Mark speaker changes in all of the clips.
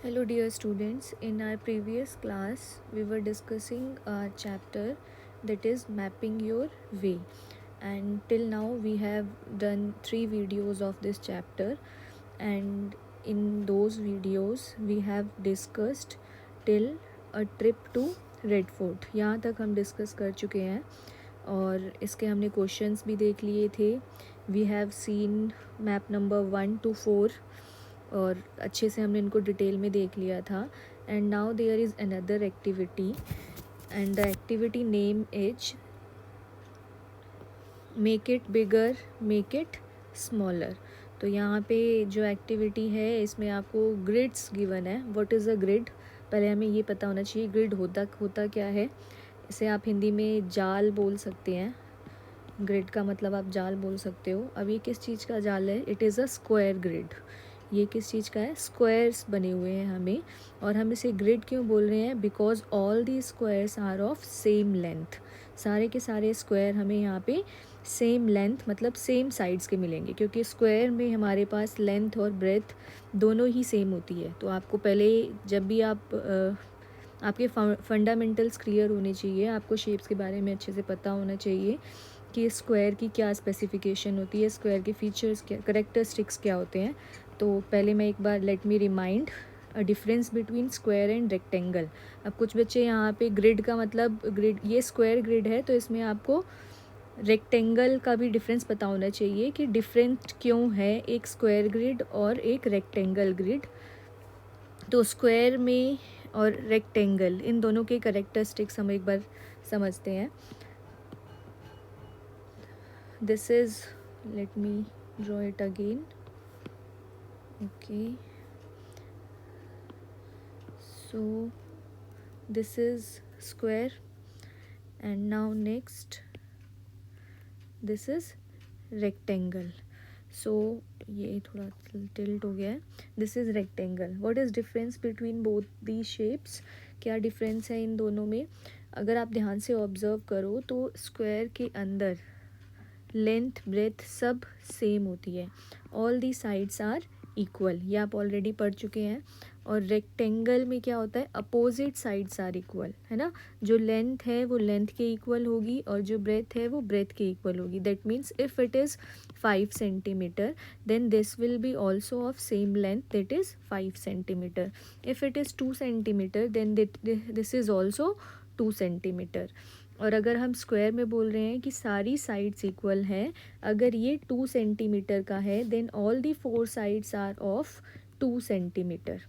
Speaker 1: Hello dear students, in our previous class we were discussing a chapter that is mapping your way, and till now we have done 3 videos of this chapter, and in those videos we have discussed till a trip to red fort. यहाँ तक हम discuss कर चुके हैं और इसके हमने questions भी देख लिए थे. We have seen map number 1 to 4 और अच्छे से हमने इनको डिटेल में देख लिया था. And now there is another activity and the activity name is make it bigger make it smaller. तो यहाँ पे जो एक्टिविटी है इसमें आपको ग्रिड्स गिवन है. What is a grid? पहले हमें ये पता होना चाहिए ग्रिड होता क्या है. इसे आप हिंदी में जाल बोल सकते हैं. ग्रिड का मतलब आप जाल बोल सकते हो. अब ये किस चीज़ का जाल है? It is a square grid. ये किस चीज़ का है? स्क्वायर्स बने हुए हैं हमें. और हम इसे ग्रिड क्यों बोल रहे हैं? Because all the squares are of same length. सारे के सारे स्क्वायर हमें यहाँ पे सेम लेंथ मतलब सेम साइड्स के मिलेंगे, क्योंकि स्क्वायर में हमारे पास लेंथ और ब्रेथ दोनों ही सेम होती है. तो आपको पहले जब भी आपके फंडामेंटल्स क्लियर होने चाहिए, आपको शेप्स के बारे में अच्छे से पता होना चाहिए कि स्क्वायर की क्या स्पेसिफिकेशन होती है, स्क्वायर के फीचर्स क्या, करेक्टरिस्टिक्स क्या होते हैं. तो पहले मैं एक बार let me remind a difference between square and rectangle. अब कुछ बच्चे यहाँ पे ग्रिड का मतलब ग्रिड, ये स्क्वायर ग्रिड है तो इसमें आपको रेक्टेंगल का भी डिफरेंस पता होना चाहिए कि डिफरेंट क्यों है एक स्क्वायर ग्रिड और एक रेक्टेंगल ग्रिड. तो स्क्वायर में और रेक्टेंगल इन दोनों के करेक्टरिस्टिक्स हम एक बार समझते हैं. This is, let me draw it again. Okay, so this is square and now next this is rectangle. So ये थोड़ा टिल्ट हो गया है. This is rectangle. What is difference between both the shapes? क्या डिफरेंस है इन दोनों में? अगर आप ध्यान से ऑब्ज़र्व करो तो स्क्वायर के अंदर लेंथ ब्रेथ सब सेम होती है. All the sides are equal. ये आप ऑलरेडी पढ़ चुके हैं. और रेक्टेंगल में क्या होता है? अपोजिट साइड्स आर इक्वल, है ना. जो लेंथ है वो लेंथ के इक्वल होगी और जो ब्रेथ है वो ब्रेथ के इक्वल होगी. That means if it is 5 centimetre then this will be also of same length, that is 5 centimetre. If it is 2 centimetre then this is also 2 centimetre. और अगर हम स्क्वायर में बोल रहे हैं कि सारी साइड्स इक्वल हैं, अगर ये 2 सेंटीमीटर का है then all the 4 sides are of 2 centimetre.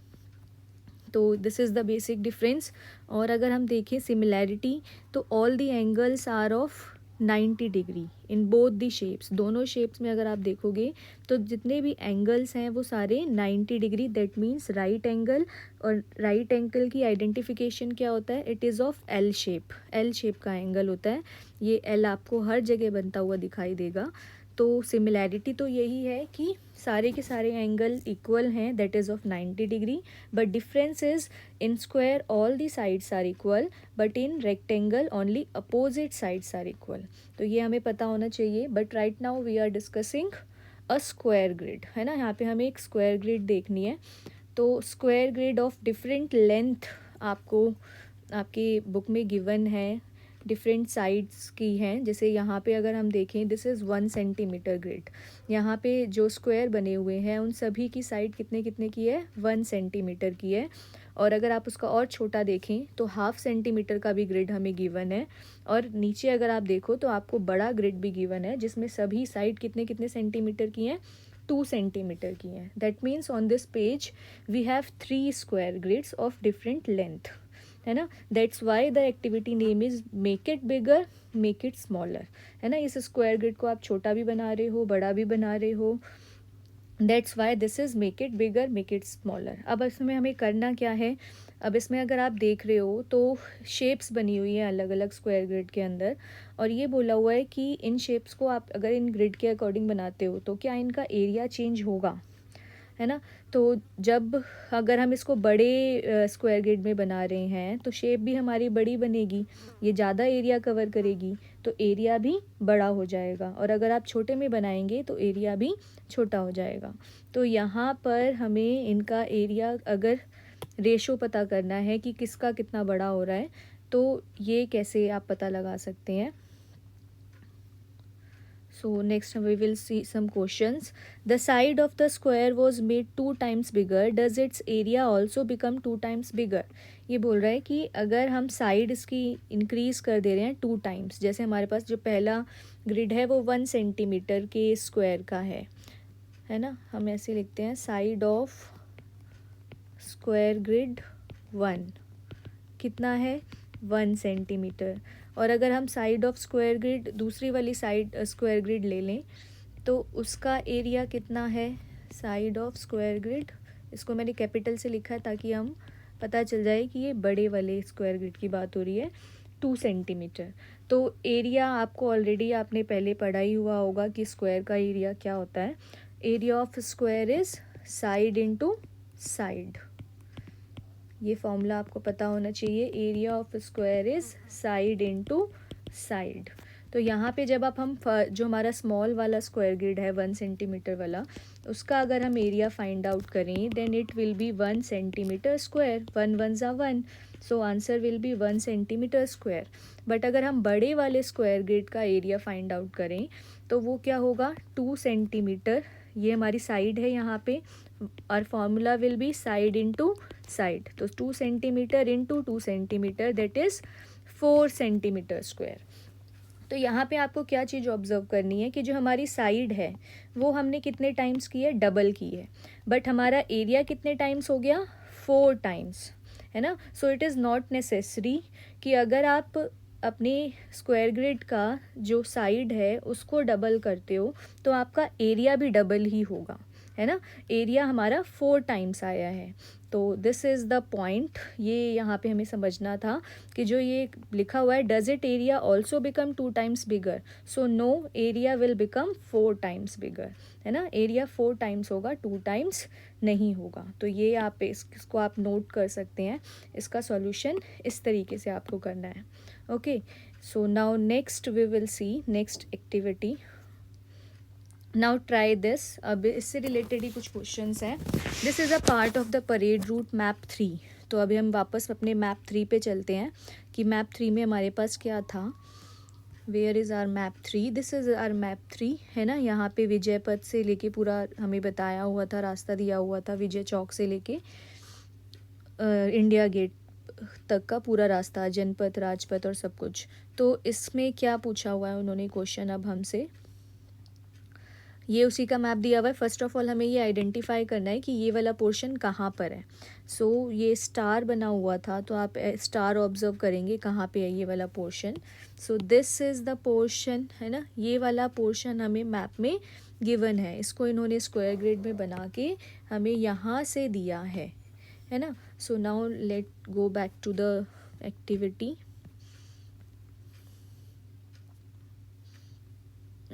Speaker 1: तो this is the basic difference. और अगर हम देखें सिमिलैरिटी तो all the angles are of 90 degree in both the shapes. दोनों शेप्स में अगर आप देखोगे तो जितने भी एंगल्स हैं वो सारे 90 degree. That means right angle. और राइट एंगल की आइडेंटिफिकेशन क्या होता है? It is of L shape. L shape का एंगल होता है. ये एल आपको हर जगह बनता हुआ दिखाई देगा. तो सिमिलैरिटी तो यही है कि सारे के सारे एंगल इक्वल हैं, that is of 90 degree. But difference is in square all the sides are equal but in rectangle only opposite sides are equal. तो ये हमें पता होना चाहिए. But right now we are discussing a square grid, है ना. यहाँ पे हमें एक स्क्वायर ग्रिड देखनी है. तो square grid of different length आपको आपकी बुक में गिवन है, डिफरेंट साइड्स की हैं. जैसे यहाँ पे अगर हम देखें दिस इज़ 1 सेंटीमीटर ग्रिड. यहाँ पे जो स्क्वायर बने हुए हैं उन सभी की साइड कितने कितने की है? 1 सेंटीमीटर की है. और अगर आप उसका और छोटा देखें तो 1/2 सेंटीमीटर का भी ग्रिड हमें गिवन है. और नीचे अगर आप देखो तो आपको बड़ा ग्रिड भी गिवन है जिसमें सभी साइड कितने कितने सेंटीमीटर की हैं? 2 सेंटीमीटर की हैं. That means on this page we have 3 square grids of different length, है ना. That's why the activity name is make it bigger make it smaller, है ना. इस स्क्वायर ग्रिड को आप छोटा भी बना रहे हो, बड़ा भी बना रहे हो. That's why this is make it bigger make it smaller. अब इसमें हमें करना क्या है? अब इसमें अगर आप देख रहे हो तो शेप्स बनी हुई हैं अलग अलग स्क्वायर ग्रिड के अंदर. और ये बोला हुआ है कि इन शेप्स को आप अगर इन ग्रिड के अकॉर्डिंग बनाते हो तो क्या इनका एरिया चेंज होगा, है ना. तो जब अगर हम इसको बड़े स्क्वायर ग्रिड में बना रहे हैं तो शेप भी हमारी बड़ी बनेगी, ये ज़्यादा एरिया कवर करेगी तो एरिया भी बड़ा हो जाएगा. और अगर आप छोटे में बनाएंगे तो एरिया भी छोटा हो जाएगा. तो यहाँ पर हमें इनका एरिया अगर रेशो पता करना है कि किसका कितना बड़ा हो रहा है, तो ये कैसे आप पता लगा सकते हैं. So next we will see some questions. The side of the square was made 2 times bigger. Does its area also become 2 times bigger? ये बोल रहा है कि अगर हम साइड इसकी इंक्रीज कर दे रहे हैं 2 टाइम्स, जैसे हमारे पास जो पहला ग्रिड है वो 1 सेंटीमीटर के स्क्वायर का है ना. हम ऐसे लिखते हैं साइड ऑफ स्क्वायर ग्रिड 1 कितना है 1 सेंटीमीटर. और अगर हम साइड ऑफ स्क्वायर ग्रिड दूसरी वाली साइड स्क्वायर ग्रिड ले लें तो उसका एरिया कितना है. साइड ऑफ स्क्वायर ग्रिड, इसको मैंने कैपिटल से लिखा है ताकि हम पता चल जाए कि ये बड़े वाले स्क्वायर ग्रिड की बात हो रही है. 2 सेंटीमीटर. तो एरिया आपको ऑलरेडी आपने पहले पढ़ा ही हुआ होगा कि स्क्वायर का एरिया क्या होता है. Area of square is side into side. ये फॉर्मूला आपको पता होना चाहिए. Area of square is side into side. तो यहाँ पे जब हम जो हमारा स्मॉल वाला स्क्वायर ग्रिड है 1 सेंटीमीटर वाला, उसका अगर हम एरिया फाइंड आउट करें then it will be 1 centimetre square. 1 1 ज़ा 1, so answer will be 1 centimetre square. But अगर हम बड़े वाले स्क्वायर ग्रिड का एरिया फाइंड आउट करें तो वो क्या होगा 2 सेंटीमीटर. ये हमारी साइड है यहाँ पे, और formula will be side into side. तो 2 centimetre into 2 centimetre that is 4 centimetre square. तो यहाँ पे आपको क्या चीज़ ऑब्जर्व करनी है कि जो हमारी साइड है वो हमने कितने टाइम्स की है, डबल की है. बट हमारा एरिया कितने टाइम्स हो गया, 4 टाइम्स, है ना. So it is not necessary कि अगर आप अपने स्क्वायर ग्रिड का जो साइड है उसको डबल करते हो तो आपका एरिया भी डबल ही होगा, है ना. एरिया हमारा 4 टाइम्स आया है. तो दिस इज़ द पॉइंट. ये यहाँ पे हमें समझना था कि जो ये लिखा हुआ है does it area also become 2 times bigger. So no, area will become 4 times bigger, है ना. एरिया 4 टाइम्स होगा, 2 टाइम्स नहीं होगा. तो ये आप इसको आप नोट कर सकते हैं. इसका सॉल्यूशन इस तरीके से आपको करना है. Okay, so now next we will see next activity. Now try this. अब इससे रिलेटेड ही कुछ क्वेश्चंस हैं. This is a part of the parade route map 3. तो अभी हम वापस अपने मैप 3 पे चलते हैं कि मैप 3 में हमारे पास क्या था. Where is our map 3. This is our map 3, है ना. यहाँ पे विजय पथ से लेके पूरा हमें बताया हुआ था, रास्ता दिया हुआ था विजय चौक से लेके इंडिया गेट तक का पूरा रास्ता, जनपथ, राजपथ और सब कुछ. तो इसमें क्या पूछा हुआ है उन्होंने क्वेश्चन अब हमसे, ये उसी का मैप दिया हुआ है. फर्स्ट ऑफ ऑल हमें ये आइडेंटिफाई करना है कि ये वाला पोर्शन कहाँ पर है. सो ये स्टार बना हुआ था तो आप स्टार ऑब्जर्व करेंगे कहाँ पे है ये वाला portion. So this is the portion, है ना. ये वाला पोर्शन हमें मैप में गिवन है. इसको इन्होंने स्क्वायर ग्रिड में बना के हमें यहाँ से दिया है ना. So now let go back to the activity.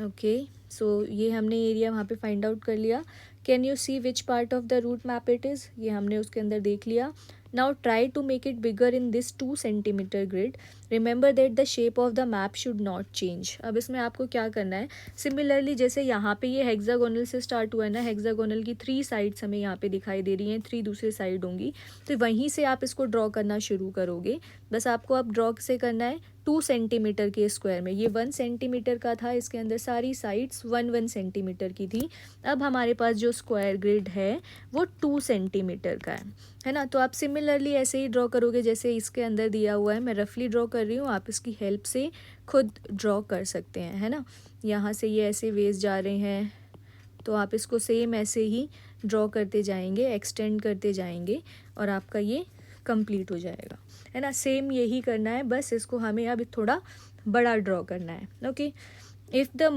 Speaker 1: Okay, so ये हमने एरिया वहाँ पे फाइंड आउट कर लिया. Can you see which part of the route map it is, ये हमने उसके अंदर देख लिया. Now try to make it bigger in this 2 centimetre grid. Remember that the shape of the map should not change. अब इसमें आपको क्या करना है, सिमिलरली जैसे यहाँ पे ये हेक्सागोनल से स्टार्ट हुआ है ना, हेक्सागोनल की 3 साइड्स हमें यहाँ पे दिखाई दे रही हैं, 3 दूसरी साइड होंगी. तो वहीं से आप इसको ड्रॉ करना शुरू करोगे. बस आपको अब ड्रॉ से करना है 2 सेंटीमीटर के स्क्वायर में. ये 1 सेंटीमीटर का था, इसके अंदर सारी साइड्स 1 सेंटीमीटर की थी. अब हमारे पास जो स्क्वायर ग्रिड है वो 2 सेंटीमीटर का है ना. तो आप सिमिलरली ऐसे ही ड्रॉ करोगे जैसे इसके अंदर दिया हुआ है. मैं रफली ड्रॉ कर रही हूँ, आप इसकी हेल्प से खुद ड्रॉ कर सकते हैं, है ना. यहाँ से ये ऐसे वेज जा रहे हैं तो आप इसको सेम ऐसे ही ड्रॉ करते जाएंगे, एक्सटेंड करते जाएंगे और आपका ये कंप्लीट हो जाएगा, है ना. सेम यही करना है, बस इसको हमें अब थोड़ा बड़ा ड्रॉ करना है. Okay, if the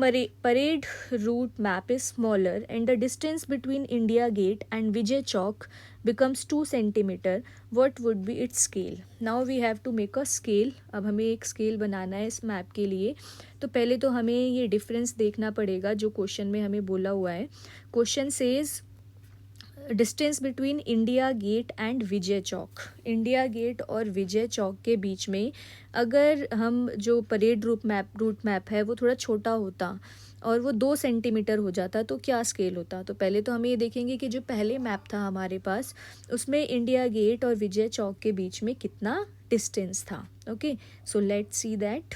Speaker 1: parade route map is smaller and the distance between India gate and Vijay Chowk becomes 2 centimetre, what would be its scale. now we have to make a scale. अब हमें एक स्केल बनाना है इस मैप के लिए. तो पहले तो हमें ये डिफरेंस देखना पड़ेगा जो क्वेश्चन में हमें बोला हुआ है. Question says distance between India gate and Vijay Chowk. India gate और विजय चौक के बीच में अगर हम जो परेड रूट मैप है वो थोड़ा छोटा होता और वो 2 सेंटीमीटर हो जाता तो क्या स्केल होता। तो पहले तो हमें ये देखेंगे कि जो पहले मैप था हमारे पास उसमें इंडिया गेट और विजय चौक के बीच में कितना डिस्टेंस था। Okay, so let's see that.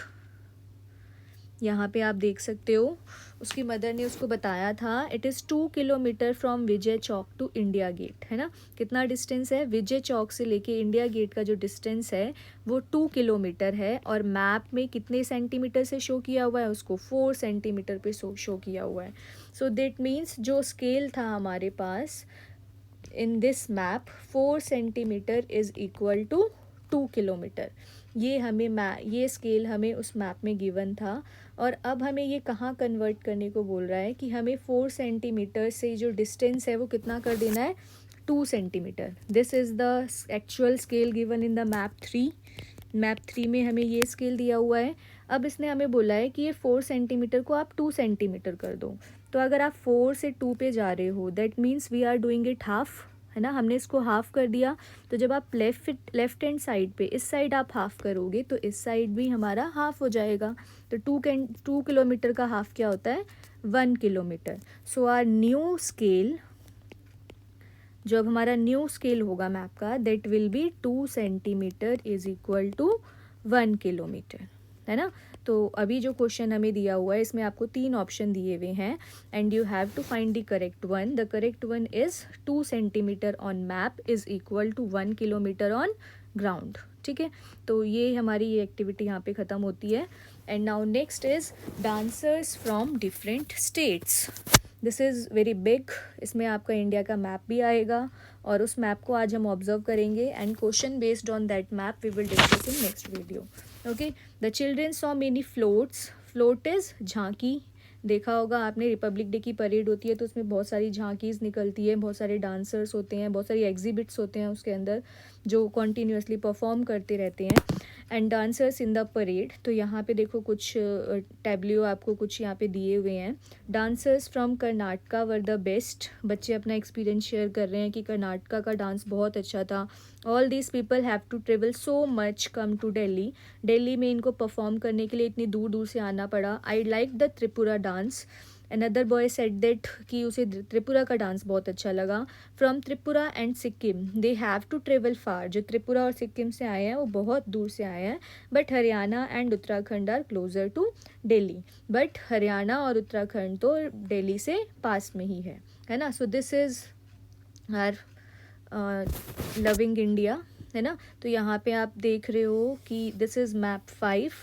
Speaker 1: यहाँ पे आप देख सकते हो उसकी मदर ने उसको बताया था it is 2 kilometre from Vijay Chowk to India gate, है ना। कितना डिस्टेंस है, विजय चौक से लेके इंडिया गेट का जो डिस्टेंस है वो 2 किलोमीटर है, और मैप में कितने सेंटीमीटर से शो किया हुआ है, उसको 4 सेंटीमीटर पे शो किया हुआ है। सो दैट मीन्स जो स्केल था हमारे पास in this map 4 centimetre is equal to 2 kilometre. ये स्केल हमें उस मैप में गिवन था, और अब हमें ये कहाँ कन्वर्ट करने को बोल रहा है कि हमें 4 सेंटीमीटर से जो डिस्टेंस है वो कितना कर देना है, 2 centimetre. This is the actual scale given in the map 3 में हमें ये स्केल दिया हुआ है। अब इसने हमें बोला है कि ये 4 सेंटीमीटर को आप 2 सेंटीमीटर कर दो। तो अगर आप 4 से 2 पे जा रहे हो that means we are doing it half, है ना। हमने इसको हाफ कर दिया, तो जब आप लेफ्ट हैंड साइड पे इस साइड आप हाफ करोगे तो इस साइड भी हमारा हाफ हो जाएगा। तो 2 किलोमीटर का हाफ क्या होता है, 1 kilometre. So our new scale, जो अब हमारा न्यू स्केल होगा मैप का, that will be 2 centimetre is equal to 1 kilometre, है ना। तो अभी जो क्वेश्चन हमें दिया हुआ है इसमें आपको 3 ऑप्शन दिए हुए हैं and you have to find the correct one. The correct one is 2 centimetre on map is equal to 1 kilometre on ground. ठीक है, तो ये हमारी ये एक्टिविटी यहाँ पे ख़त्म होती है। And now next is dancers from different states. This is very big, इसमें आपका इंडिया का मैप भी आएगा और उस मैप को आज हम ऑब्जर्व करेंगे and question based on that map we will discuss in next video. Okay, the children saw many floats. Float is jhanki, देखा होगा आपने, रिपब्लिक डे की परेड होती है तो उसमें बहुत सारी झांकीज़ निकलती है, बहुत सारे डांसर्स होते हैं, बहुत सारी एग्जिबिट्स होते हैं उसके अंदर जो कॉन्टीन्यूसली परफॉर्म करते रहते हैं। And dancers in the parade, तो यहाँ पे देखो कुछ टैब्लियो आपको कुछ यहाँ पे दिए हुए हैं। Dancers from Karnataka were the best, बच्चे अपना एक्सपीरियंस शेयर कर रहे हैं कि कर्नाटका का डांस बहुत अच्छा था। All these people have to travel so much come to Delhi, Delhi में इनको परफॉर्म करने के लिए इतनी दूर दूर से आना पड़ा। I like the Tripura dance, another boy said that कि उसे त्रिपुरा का डांस बहुत अच्छा लगा। From Tripura and Sikkim they have to travel far, जो त्रिपुरा और सिक्किम से आए हैं वो बहुत दूर से आए हैं। But Haryana and Uttarakhand are closer to Delhi, but Haryana और उत्तराखंड तो दिल्ली से पास में ही है ना। So this is our loving India, है ना। तो यहाँ पे आप देख रहे हो कि दिस इज़ मैप 5,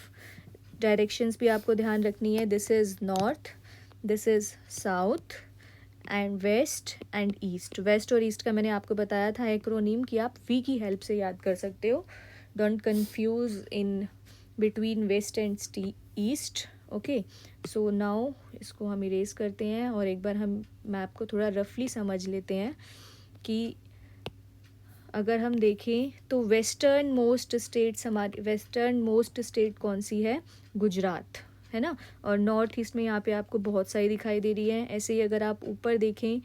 Speaker 1: डायरेक्शंस भी आपको ध्यान रखनी है। This is north, this is south and west and east. West और ईस्ट का मैंने आपको बताया था एक्रोनीम कि आप वी की हेल्प से याद कर सकते हो। Don't confuse in between west and east. Okay, so now इसको हम इरेज करते हैं और एक बार हम मैप को थोड़ा रफली समझ लेते हैं कि अगर हम देखें तो वेस्टर्न मोस्ट स्टेट्स, हमारी वेस्टर्न मोस्ट स्टेट कौन सी है, गुजरात, है ना। और नॉर्थ ईस्ट में यहाँ पे आपको बहुत सारी दिखाई दे रही है। ऐसे ही अगर आप ऊपर देखें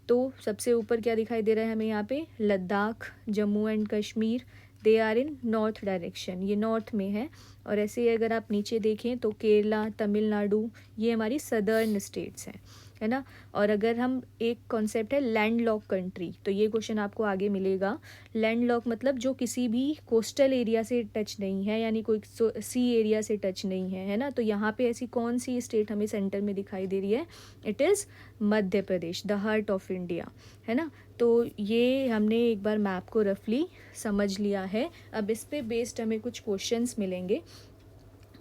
Speaker 1: तो सबसे ऊपर क्या दिखाई दे रहा है हमें यहाँ पे, Ladakh, Jammu and Kashmir, they are in north direction, ये नॉर्थ में है। और ऐसे ही अगर आप नीचे देखें तो केरला, तमिलनाडु, ये हमारी सदर्न स्टेट्स हैं, है ना। और अगर हम, एक कॉन्सेप्ट है लैंड लॉक कंट्री, तो ये क्वेश्चन आपको आगे मिलेगा। लैंड लॉक मतलब जो किसी भी कोस्टल एरिया से टच नहीं है, यानी कोई सी एरिया से टच नहीं है ना। तो यहाँ पे ऐसी कौन सी स्टेट हमें सेंटर में दिखाई दे रही है, it is Madhya Pradesh, the heart of India, है ना। तो ये हमने एक बार मैप को रफली समझ लिया है। अब इस पे बेस्ड हमें कुछ क्वेश्चंस मिलेंगे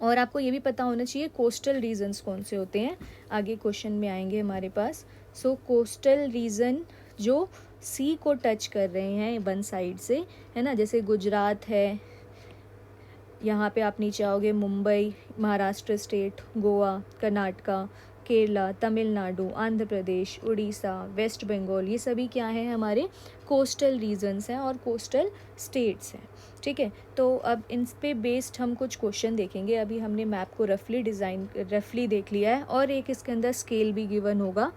Speaker 1: और आपको ये भी पता होना चाहिए कोस्टल रीजन्स कौन से होते हैं, आगे क्वेश्चन में आएंगे हमारे पास। सो कोस्टल रीजन जो सी को टच कर रहे हैं वन साइड से, है ना, जैसे गुजरात है, यहाँ पे आप नीचे आओगे मुंबई, महाराष्ट्र स्टेट, गोवा, कर्नाटका, केरला, तमिलनाडु, आंध्र प्रदेश, उड़ीसा, वेस्ट बंगाल, ये सभी क्या हैं, हमारे कोस्टल रीजन्स हैं और कोस्टल स्टेट्स हैं। ठीक है, तो अब इन पे बेस्ड हम कुछ क्वेश्चन देखेंगे। अभी हमने मैप को रफली देख लिया है और एक इसके अंदर स्केल भी गिवन होगा,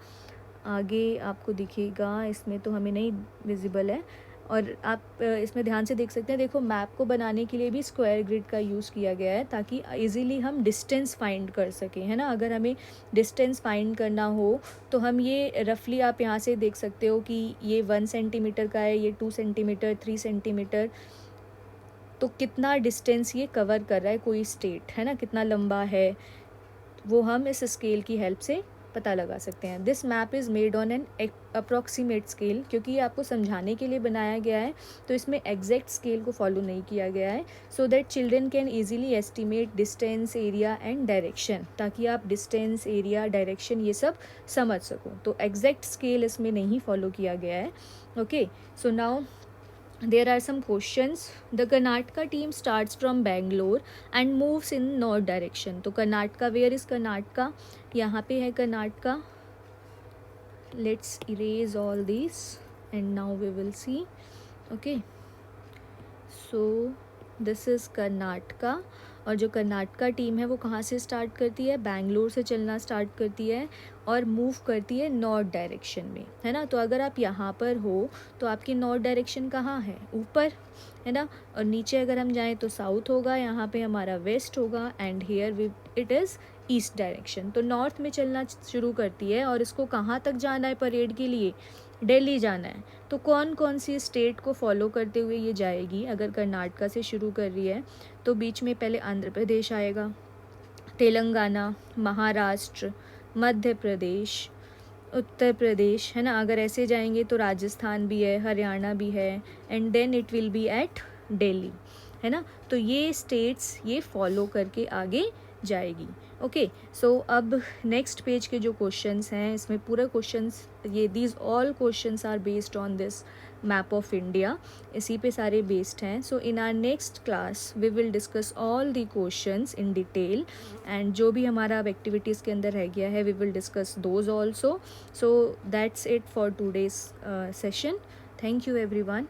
Speaker 1: आगे आपको दिखेगा, इसमें तो हमें नहीं विजिबल है। और आप इसमें ध्यान से देख सकते हैं, देखो मैप को बनाने के लिए भी स्क्वायर ग्रिड का यूज़ किया गया है ताकि इजीली हम डिस्टेंस फाइंड कर सकें, है ना। अगर हमें डिस्टेंस फाइंड करना हो तो हम ये रफली आप यहाँ से देख सकते हो कि ये 1 सेंटीमीटर का है, ये 2 सेंटीमीटर, 3 सेंटीमीटर, तो कितना डिस्टेंस ये कवर कर रहा है कोई स्टेट, है ना, कितना लंबा है, वो हम इस स्केल की हेल्प से पता लगा सकते हैं। This map is made on an approximate scale, क्योंकि ये आपको समझाने के लिए बनाया गया है तो इसमें एग्जैक्ट स्केल को फॉलो नहीं किया गया है, so that children can easily estimate distance, area and direction, ताकि आप डिस्टेंस, एरिया, डायरेक्शन ये सब समझ सको। तो एग्जैक्ट स्केल इसमें नहीं फॉलो किया गया है। Okay, so now there are some questions. The Karnataka team starts from Bangalore and moves in north direction. तो कर्नाटका, where is कर्नाटका? यहाँ पे है Karnataka. Let's erase all these and now we will see. Okay, so this is Karnataka, और जो Karnataka team है वो कहाँ से स्टार्ट करती है? बैंगलोर से चलना स्टार्ट करती है और मूव करती है नॉर्थ डायरेक्शन में, है ना। तो अगर आप यहाँ पर हो तो आपकी नॉर्थ डायरेक्शन कहाँ है? ऊपर, है ना। और नीचे अगर हम जाएँ तो साउथ होगा, यहाँ पे हमारा वेस्ट होगा, and here it is east direction. तो नॉर्थ में चलना शुरू करती है और इसको कहाँ तक जाना है परेड के लिए? दिल्ली जाना है। तो कौन कौन सी स्टेट को फॉलो करते हुए ये जाएगी? अगर कर्नाटका से शुरू कर रही है तो बीच में पहले आंध्र प्रदेश आएगा, तेलंगाना, महाराष्ट्र, मध्य प्रदेश, उत्तर प्रदेश, है ना। अगर ऐसे जाएंगे तो राजस्थान भी है, हरियाणा भी है, and then it will be at Delhi, है ना। तो ये स्टेट्स ये फॉलो करके आगे जाएगी। ओके, सो अब नेक्स्ट पेज के जो क्वेश्चंस हैं इसमें पूरा क्वेश्चंस ये these all questions are based on this map of India, इसी पे सारे बेस्ड हैं। So in our next class we will discuss all the questions in detail, and जो भी हमारा अब एक्टिविटीज़ के अंदर रह गया है we will discuss those also. So that's it for today's session. Thank you everyone.